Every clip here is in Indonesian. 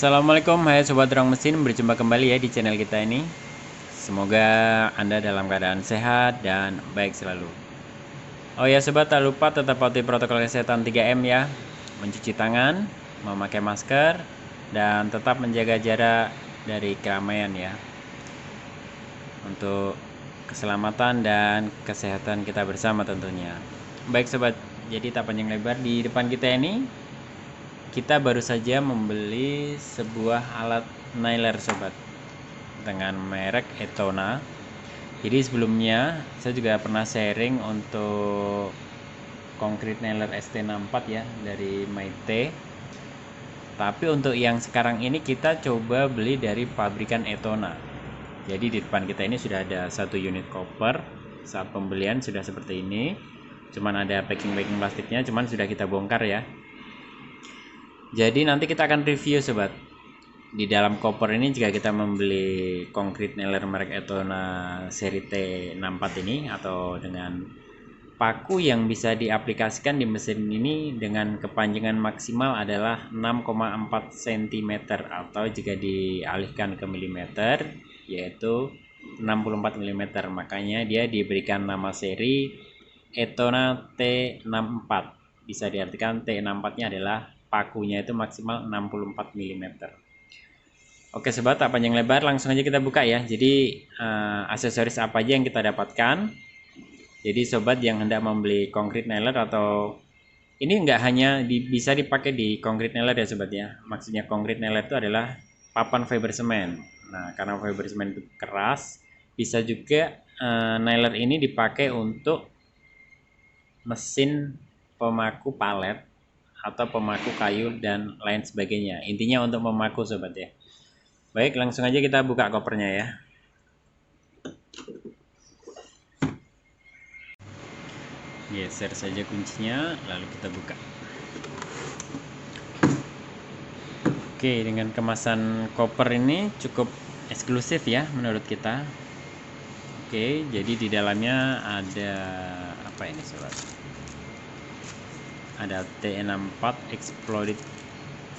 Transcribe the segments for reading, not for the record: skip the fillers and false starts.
Assalamualaikum, hai sobat Terang Mesin, berjumpa kembali ya di channel kita ini. Semoga Anda dalam keadaan sehat dan baik selalu. Oh ya sobat, tak lupa tetap patuhi protokol kesehatan 3M ya. Mencuci tangan, memakai masker, dan tetap menjaga jarak dari keramaian ya. Untuk keselamatan dan kesehatan kita bersama tentunya. Baik sobat, jadi tak panjang lebar, di depan kita ini kita baru saja membeli sebuah alat nailer sobat dengan merek Etona. Jadi sebelumnya saya juga pernah sharing untuk concrete nailer ST64 ya dari Maite. Tapi untuk yang sekarang ini kita coba beli dari pabrikan Etona. Jadi di depan kita ini sudah ada satu unit koper. Saat pembelian sudah seperti ini. Cuman ada packing plastiknya, cuman sudah kita bongkar ya. Jadi nanti kita akan review sobat. Di dalam koper ini jika kita membeli concrete nailer merek Etona seri T64 ini atau dengan paku yang bisa diaplikasikan di mesin ini dengan kepanjangan maksimal adalah 6,4 cm atau jika dialihkan ke milimeter yaitu 64 mm. Makanya dia diberikan nama seri Etona T64. Bisa diartikan T64-nya adalah pakunya itu maksimal 64 mm. Oke sobat, tak panjang lebar, langsung aja kita buka ya. Jadi aksesoris apa aja yang kita dapatkan. Jadi sobat yang hendak membeli concrete nailer atau ini enggak hanya bisa dipakai di concrete nailer ya sobat ya. Maksudnya concrete nailer itu adalah papan fiber semen. Nah karena fiber semen itu keras, bisa juga nailer ini dipakai untuk mesin pemaku palet atau pemaku kayu dan lain sebagainya. Intinya untuk memaku sobat ya. Baik, langsung aja kita buka kopernya ya. Geser saja kuncinya, lalu kita buka. Oke, dengan kemasan koper ini cukup eksklusif ya menurut kita. Oke, jadi di dalamnya ada apa ini sobat? Ada T64 Exploded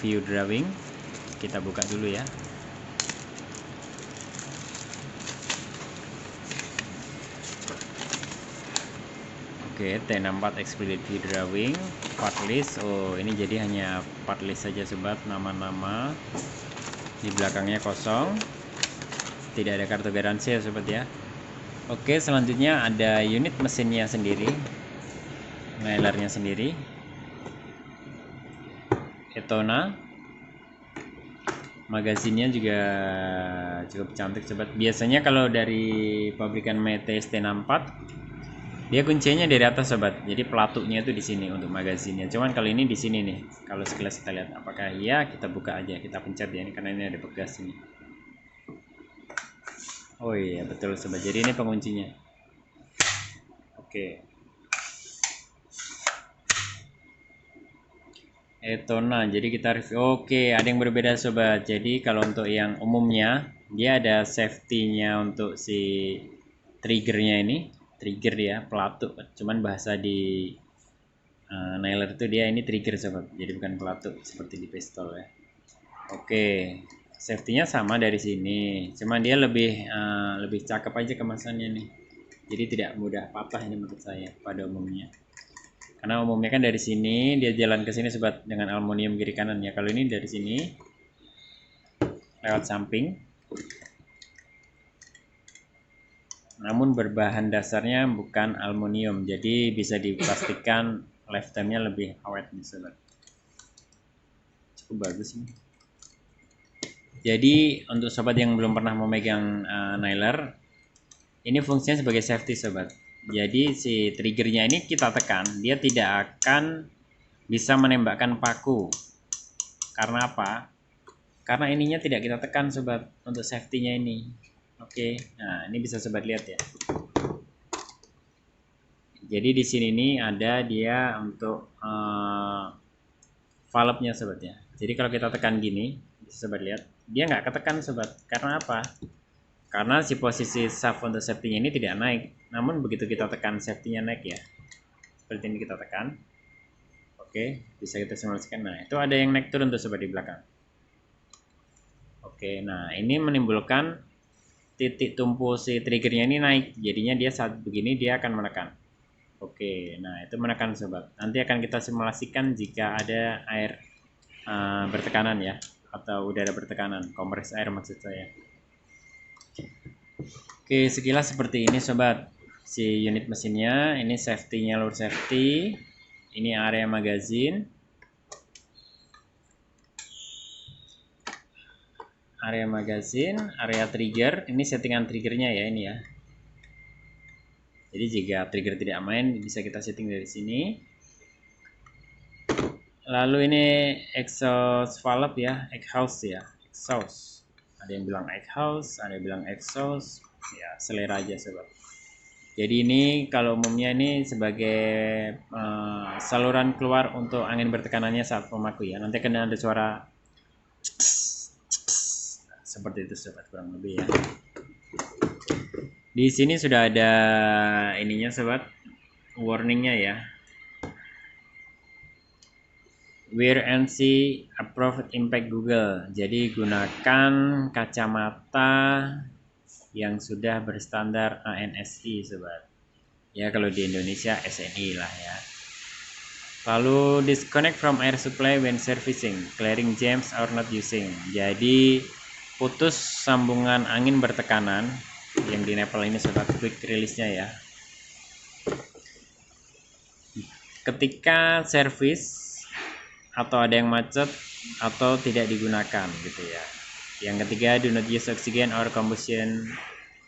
View Drawing. Kita buka dulu ya. Oke, T64 Exploded View Drawing, part list. Oh, ini jadi hanya part list saja sobat, nama-nama. Di belakangnya kosong. Tidak ada kartu garansi ya sobat ya. Oke, selanjutnya ada unit mesinnya sendiri. Nailernya sendiri. Etona. Magazinnya juga cukup cantik sobat. Biasanya kalau dari pabrikan Maite ST64 dia kuncinya dari atas sobat, jadi pelatuknya itu di sini untuk magazinnya. Cuman kalau ini di sini nih. Kalau sekilas kita lihat, apakah iya? Kita buka aja, kita pencet ya ini karena ini ada pegas ini. Oh iya betul sobat. Jadi ini penguncinya. Oke. Etona. Jadi kita review. Oke, ada yang berbeda sobat. Jadi kalau untuk yang umumnya dia ada safety-nya untuk si triggernya ini. Trigger ya, pelatuk. Cuman bahasa di nailer itu dia ini trigger sobat, jadi bukan pelatuk seperti di pistol ya. Oke, safety-nya sama dari sini, cuman dia lebih cakep aja kemasannya nih, jadi tidak mudah patah ini menurut saya pada umumnya. Karena umumnya kan dari sini dia jalan ke sini sobat dengan aluminium kiri kanan ya. Kalau ini dari sini lewat samping, namun berbahan dasarnya bukan aluminium, jadi bisa dipastikan lifetime-nya lebih awet nih sobat. Cukup bagus ini. Jadi untuk sobat yang belum pernah memegang nailer, ini fungsinya sebagai safety sobat. Jadi si triggernya ini kita tekan, dia tidak akan bisa menembakkan paku. Karena apa? Karena ininya tidak kita tekan sobat untuk safety-nya ini. Oke, nah ini bisa sobat lihat ya. Jadi di sini nih ada dia untuk valve-nya sobat ya. Jadi kalau kita tekan gini, bisa sobat lihat, dia nggak ketekan sobat. Karena apa? Karena si posisi shaft untuk safety-nya ini tidak naik. Namun begitu kita tekan safety-nya naik ya. Seperti ini kita tekan. Oke, bisa kita simulasikan. Nah, itu ada yang naik turun tuh sobat di belakang. Oke, nah ini menimbulkan titik tumpu si triggernya ini naik, jadinya dia saat begini dia akan menekan. Oke, nah itu menekan sobat. Nanti akan kita simulasikan jika ada air bertekanan ya, atau udara bertekanan, kompres air maksud saya. Oke, sekilas seperti ini sobat. Si unit mesinnya, ini safety-nya lower safety, ini area magazine, area trigger, ini settingan triggernya ya ini ya. Jadi jika trigger tidak main bisa kita setting dari sini. Lalu ini exhaust valve ya, exhaust. Ada yang bilang exhaust, ada yang bilang exhaust, ya selera aja sobat. Jadi ini kalau umumnya ini sebagai saluran keluar untuk angin bertekanannya saat memaku ya. Nanti akan ada suara seperti itu sobat, kurang lebih ya. Di sini sudah ada ininya sobat, warningnya ya. Wear and see approved impact Google. Jadi gunakan kacamata yang sudah berstandar ANSI sobat. Ya kalau di Indonesia SNI lah ya. Lalu disconnect from air supply when servicing, clearing jams or not using. Jadi putus sambungan angin bertekanan yang di Nepal ini sobat, quick release-nya ya. Ketika service atau ada yang macet atau tidak digunakan gitu ya. Yang ketiga, do not use oxygen or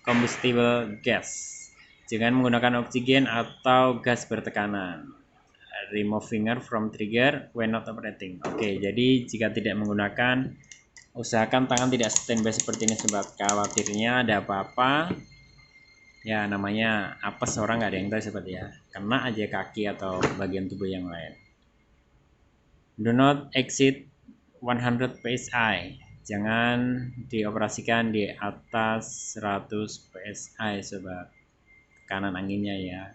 combustible gas. Jangan menggunakan oksigen atau gas bertekanan. Remove finger from trigger when not operating. Oke, jadi jika tidak menggunakan, usahakan tangan tidak standby seperti ini sobat. Khawatirnya ada apa-apa, ya namanya apes, orang nggak ada yang tahu sobat ya. Kena aja kaki atau bagian tubuh yang lain. Do not exceed 100 psi. Jangan dioperasikan di atas 100 psi sobat. Tekanan anginnya ya.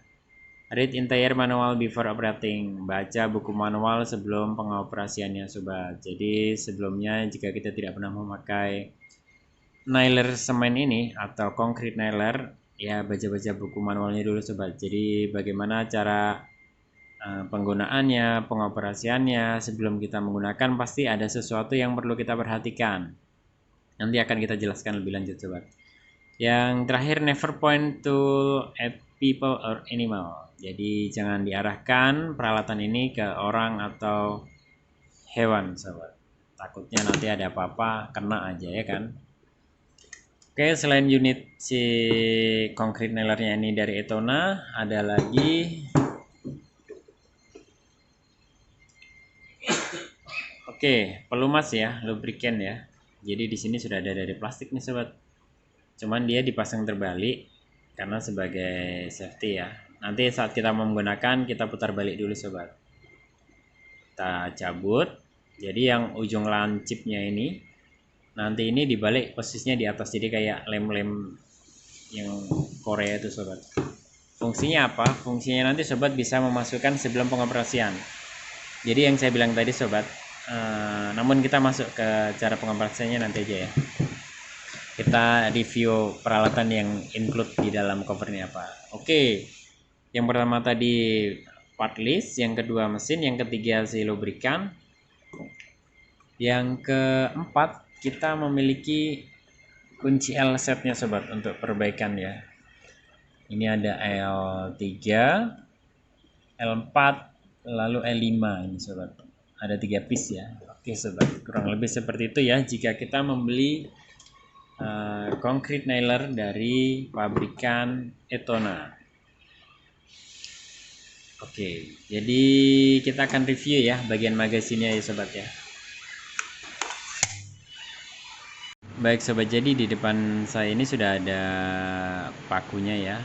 Read entire manual before operating. Baca buku manual sebelum pengoperasiannya sobat. Jadi sebelumnya jika kita tidak pernah memakai nailer semen ini atau concrete nailer, ya baca-baca buku manualnya dulu sobat. Jadi bagaimana cara penggunaannya, pengoperasiannya. Sebelum kita menggunakan pasti ada sesuatu yang perlu kita perhatikan. Nanti akan kita jelaskan lebih lanjut sobat. Yang terakhir, never point to at people or animal. Jadi jangan diarahkan peralatan ini ke orang atau hewan sobat. Takutnya nanti ada apa-apa kena aja ya kan. Oke, selain unit si concrete nailernya ini dari Etona, ada lagi pelumas ya, lubricant ya. Jadi di sini sudah ada dari plastik nih sobat. Cuman dia dipasang terbalik karena sebagai safety ya. Nanti saat kita menggunakan kita putar balik dulu sobat. Kita cabut. Jadi yang ujung lancipnya ini nanti ini dibalik posisinya di atas, jadi kayak lem-lem yang Korea itu sobat. Fungsinya apa? Fungsinya nanti sobat bisa memasukkan sebelum pengoperasian. Jadi yang saya bilang tadi sobat, namun kita masuk ke cara pengoperasiannya nanti aja ya. Kita review peralatan yang include di dalam cover ini apa. Oke, yang pertama tadi part list, yang kedua mesin, yang ketiga si lubrikan, yang keempat kita memiliki kunci L setnya sobat untuk perbaikan ya. Ini ada L3, L4, lalu L5 ini sobat. Ada 3 piece ya. Oke sobat, kurang lebih seperti itu ya jika kita membeli concrete nailer dari pabrikan Etona. Oke, jadi kita akan review ya bagian magasinnya ya sobat ya. Baik sobat, jadi di depan saya ini sudah ada pakunya ya,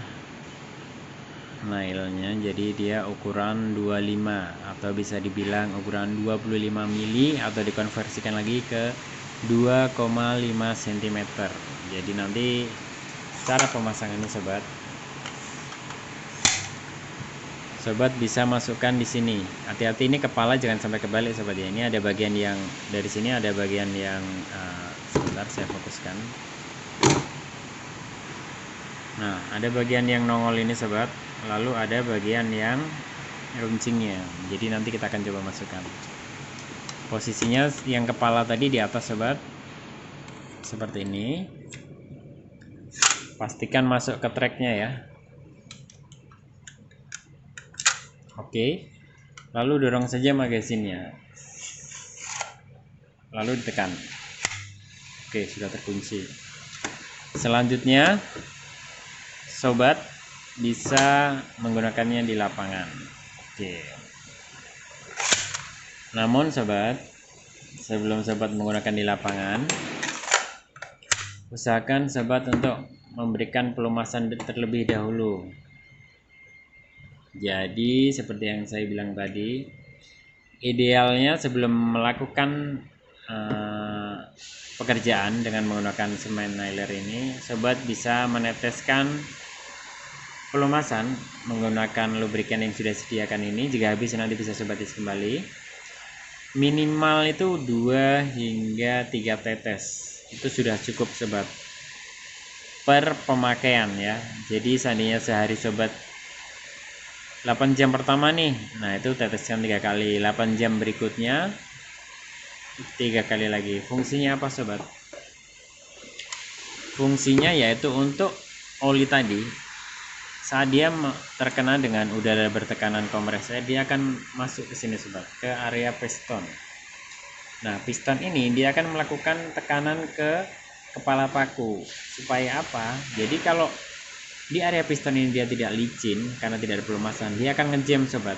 nailnya. Jadi dia ukuran 25 atau bisa dibilang ukuran 25 mili atau dikonversikan lagi ke 2,5 cm. Jadi nanti cara pemasangannya sobat bisa masukkan di sini. Hati-hati ini kepala jangan sampai kebalik sobat ya. Ini ada bagian yang dari sini, ada bagian yang Sebentar saya fokuskan. Nah, ada bagian yang nongol ini sobat, lalu ada bagian yang runcingnya. Jadi nanti kita akan coba masukkan. Posisinya yang kepala tadi di atas sobat, seperti ini. Pastikan masuk ke tracknya ya. Oke, lalu dorong saja magazinnya, lalu ditekan. Oke, sudah terkunci. Selanjutnya sobat bisa menggunakannya di lapangan. Oke. Namun sobat, sebelum sobat menggunakan di lapangan, usahakan sobat untuk memberikan pelumasan terlebih dahulu. Jadi seperti yang saya bilang tadi, idealnya sebelum melakukan pekerjaan dengan menggunakan semen nailer ini, sobat bisa meneteskan pelumasan menggunakan lubrikan yang sudah disediakan ini. Jika habis nanti bisa sobat isi kembali. Minimal itu 2 hingga 3 tetes, itu sudah cukup sobat per pemakaian ya. Jadi seandainya sehari sobat 8 jam pertama nih, nah itu teteskan 3 kali. 8 jam berikutnya 3 kali lagi. Fungsinya apa sobat? Fungsinya yaitu untuk oli tadi, saat dia terkena dengan udara bertekanan kompresor, dia akan masuk ke sini sobat, ke area piston. Nah, piston ini dia akan melakukan tekanan ke kepala paku. Supaya apa? Jadi kalau di area piston ini dia tidak licin karena tidak ada pelumasan, dia akan ngejam sobat.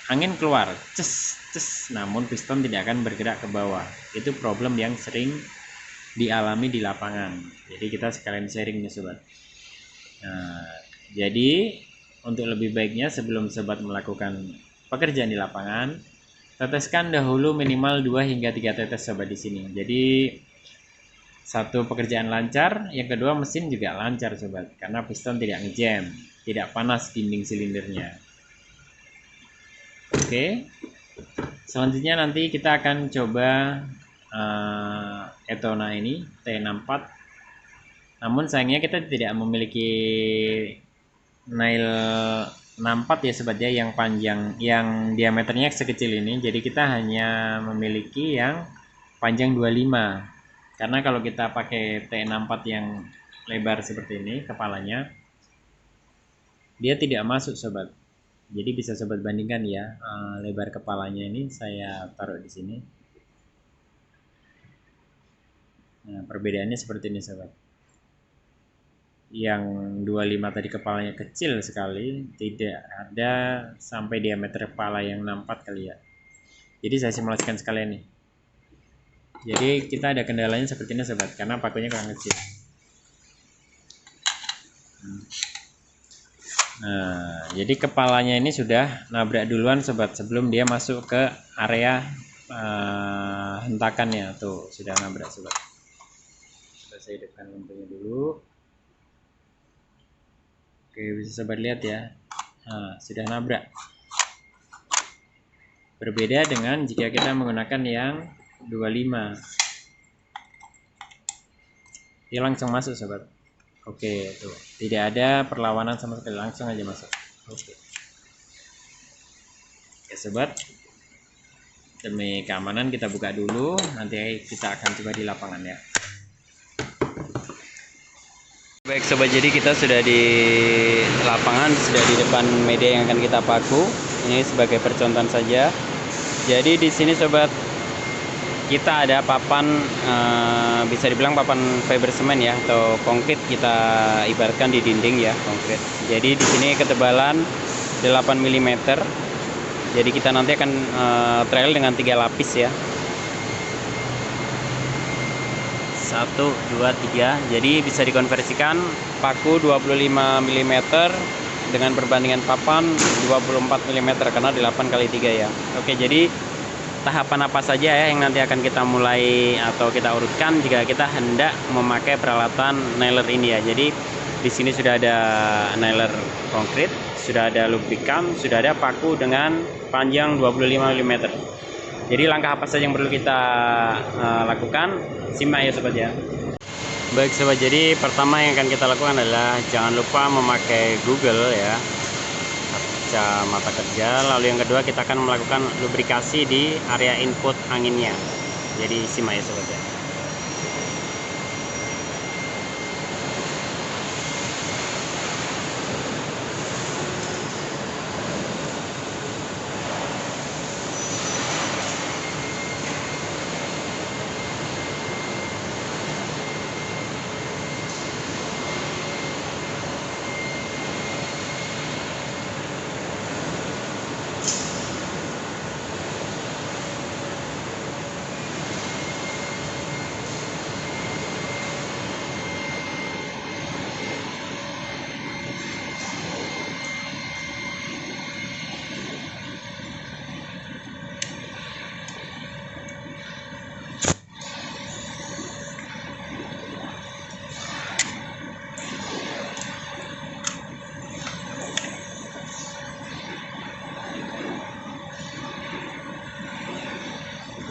Angin keluar, ces, namun piston tidak akan bergerak ke bawah. Itu problem yang sering dialami di lapangan. Jadi kita sekalian sharing nih sobat. Nah, jadi untuk lebih baiknya sebelum sobat melakukan pekerjaan di lapangan, teteskan dahulu minimal 2 hingga 3 tetes sobat di sini. Jadi satu pekerjaan lancar, yang kedua mesin juga lancar sobat, karena piston tidak ngejam, tidak panas dinding silindernya. Oke. Selanjutnya nanti kita akan coba Etona ini T64. Namun sayangnya kita tidak memiliki nail 64 ya sobat ya, yang panjang, yang diameternya sekecil ini. Jadi kita hanya memiliki yang panjang 25. Karena kalau kita pakai T64 yang lebar seperti ini kepalanya, dia tidak masuk sobat. Jadi bisa sobat bandingkan ya, lebar kepalanya ini saya taruh di sini. Nah, perbedaannya seperti ini sobat. Yang 25 tadi kepalanya kecil sekali, tidak ada sampai diameter kepala yang 64 kali ya. Jadi saya simulasikan sekalian nih. Jadi kita ada kendalanya seperti ini sobat, karena pakunya kurang kecil. Nah, jadi kepalanya ini sudah nabrak duluan sobat sebelum dia masuk ke area hentakannya. Tuh, sudah nabrak sobat. Saya hidupkan lampunya dulu. Oke, bisa sobat lihat ya. Nah, sudah nabrak. Berbeda dengan jika kita menggunakan yang 25. Dia langsung masuk sobat. Oke, tuh. Tidak ada perlawanan sama sekali, langsung aja masuk. Oke. Ya sobat. Demi keamanan kita buka dulu, nanti kita akan coba di lapangan ya. Baik sobat, jadi kita sudah di lapangan, sudah di depan media yang akan kita paku. Ini sebagai percontohan saja. Jadi di sini sobat, kita ada papan, bisa dibilang papan fiber semen ya, atau konkrit kita ibaratkan di dinding ya, konkrit. Jadi di sini ketebalan 8 mm. Jadi kita nanti akan trail dengan 3 lapis ya. 1, 2, 3. Jadi bisa dikonversikan paku 25 mm dengan perbandingan papan 24 mm karena 8 kali 3 ya. Oke, jadi tahapan apa saja ya yang nanti akan kita mulai atau kita urutkan jika kita hendak memakai peralatan nailer ini ya. Jadi di sini sudah ada nailer konkrit, sudah ada lubrikan, sudah ada paku dengan panjang 25 mm. Jadi langkah apa saja yang perlu kita lakukan, simak ya sobat ya. Baik sobat, jadi pertama yang akan kita lakukan adalah jangan lupa memakai Google ya, kacamata kerja. Lalu yang kedua kita akan melakukan lubrikasi di area input anginnya. Jadi simak ya sobat ya.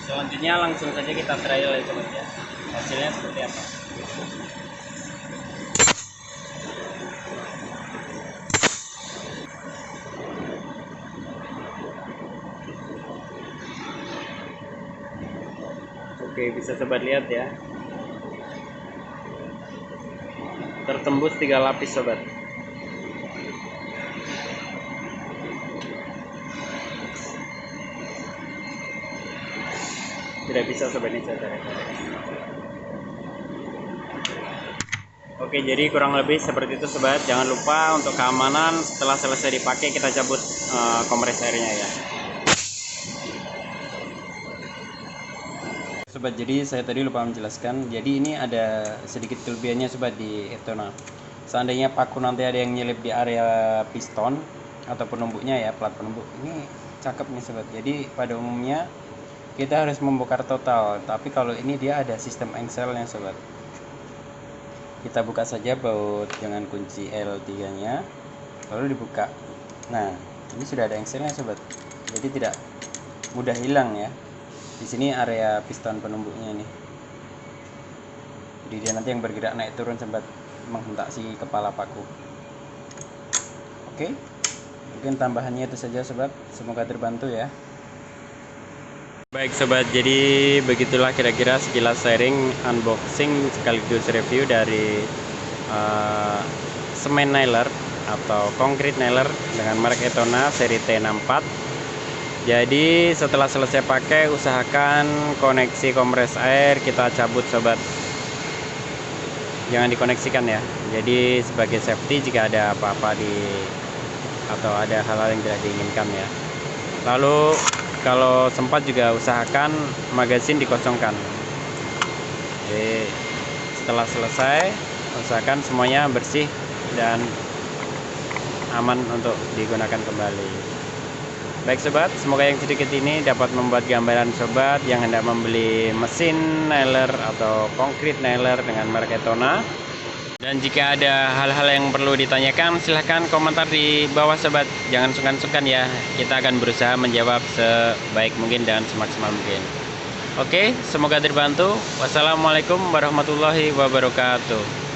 Selanjutnya langsung saja kita trial ya sobat ya, hasilnya seperti apa. Oke, bisa sobat lihat ya, tertembus 3 lapis sobat. Tidak bisa sobat ini saya. Oke, jadi kurang lebih seperti itu sobat. Jangan lupa untuk keamanan setelah selesai dipakai kita cabut kompresornya ya sobat. Jadi saya tadi lupa menjelaskan, jadi ini ada sedikit kelebihannya sobat di Etona. Seandainya paku nanti ada yang nyelip di area piston atau penumbuknya ya, plat penumbuk ini cakep nih sobat. Jadi pada umumnya kita harus membongkar total, tapi kalau ini dia ada sistem engselnya sobat. Kita buka saja baut dengan kunci L3 nya, lalu dibuka. Nah, ini sudah ada engselnya sobat, jadi tidak mudah hilang ya. Di sini area piston penumbuknya ini, jadi dia nanti yang bergerak naik turun sobat, menghentak si kepala paku. Oke, mungkin tambahannya itu saja sobat, semoga terbantu ya. Baik sobat, jadi begitulah kira-kira sekilas sharing, unboxing sekaligus review dari semen nailer atau concrete nailer dengan merek Etona seri T64. Jadi setelah selesai pakai, usahakan koneksi kompres air kita cabut sobat, jangan dikoneksikan ya. Jadi sebagai safety jika ada apa-apa atau ada hal-hal yang tidak diinginkan ya. Lalu kalau sempat juga usahakan magazin dikosongkan. Jadi setelah selesai usahakan semuanya bersih dan aman untuk digunakan kembali. Baik sobat, semoga yang sedikit ini dapat membuat gambaran sobat yang hendak membeli mesin nailer atau concrete nailer dengan merek Etona. Dan jika ada hal-hal yang perlu ditanyakan, silahkan komentar di bawah sobat. Jangan sungkan-sungkan ya, kita akan berusaha menjawab sebaik mungkin dan semaksimal mungkin. Oke, semoga terbantu. Wassalamualaikum warahmatullahi wabarakatuh.